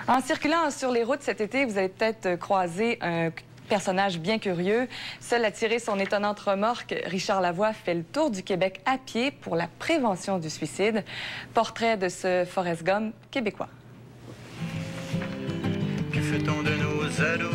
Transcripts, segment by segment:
En circulant sur les routes cet été, vous allez peut-être croiser un personnage bien curieux. Seul à tirer son étonnante remorque, Richard Lavoie fait le tour du Québec à pied pour la prévention du suicide. Portrait de ce Forrest Gump québécois. Que fait-on de nos ados?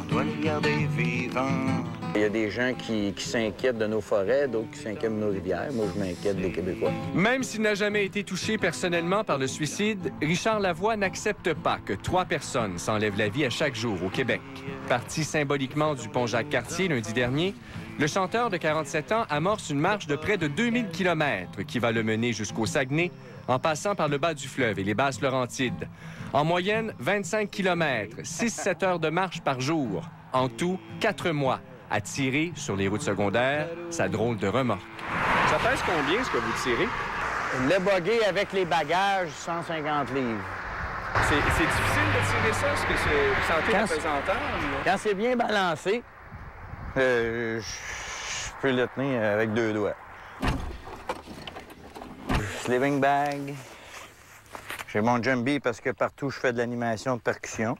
On doit les garder vivants. Il y a des gens qui s'inquiètent de nos forêts, d'autres qui s'inquiètent de nos rivières. Moi, je m'inquiète des Québécois. Même s'il n'a jamais été touché personnellement par le suicide, Richard Lavoie n'accepte pas que 3 personnes s'enlèvent la vie à chaque jour au Québec. Parti symboliquement du pont Jacques-Cartier lundi dernier, le chanteur de 47 ans amorce une marche de près de 2000 km qui va le mener jusqu'au Saguenay, en passant par le bas du fleuve et les basses Laurentides. En moyenne, 25 km, 6-7 heures de marche par jour. En tout, 4 mois à tirer sur les routes secondaires sa drôle de remorque. Ça pèse combien, ce que vous tirez? Le buggy avec les bagages, 150 livres. C'est difficile de tirer ça? Est-ce que vous sentez la pesanteur? Quand c'est bien balancé, je peux le tenir avec 2 doigts. Sleeping bag. J'ai mon jumby parce que partout je fais de l'animation de percussion.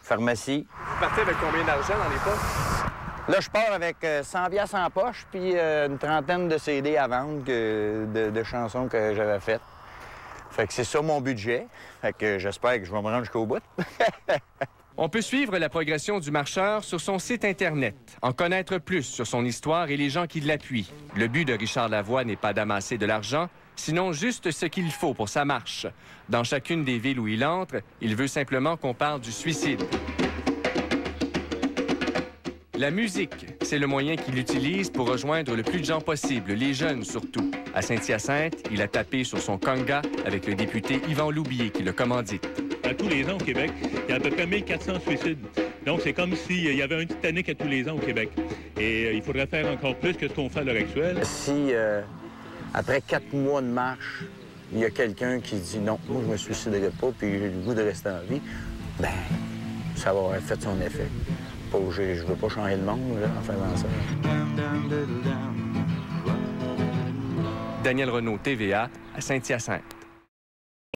Pharmacie. Vous partez avec combien d'argent dans les poches? Là, je pars avec 100 piastres en poche puis une trentaine de CD à vendre de chansons que j'avais faites. Fait que c'est ça mon budget. Fait que j'espère que je vais me rendre jusqu'au bout. On peut suivre la progression du marcheur sur son site Internet, en connaître plus sur son histoire et les gens qui l'appuient. Le but de Richard Lavoie n'est pas d'amasser de l'argent, sinon juste ce qu'il faut pour sa marche. Dans chacune des villes où il entre, il veut simplement qu'on parle du suicide. La musique, c'est le moyen qu'il utilise pour rejoindre le plus de gens possible, les jeunes surtout. À Saint-Hyacinthe, il a tapé sur son conga avec le député Yvan Loubier qui le commandite. À tous les ans au Québec, il y a à peu près 1400 suicides. Donc, c'est comme s'il y avait un Titanic à tous les ans au Québec. Et il faudrait faire encore plus que ce qu'on fait à l'heure actuelle. Si, après 4 mois de marche, il y a quelqu'un qui dit « Non, moi, je me suiciderai pas, puis j'ai le goût de rester en vie », bien, ça va avoir fait son effet. Je veux pas changer le monde, là, en faisant ça. Daniel Renaud, TVA, à Saint-Hyacinthe.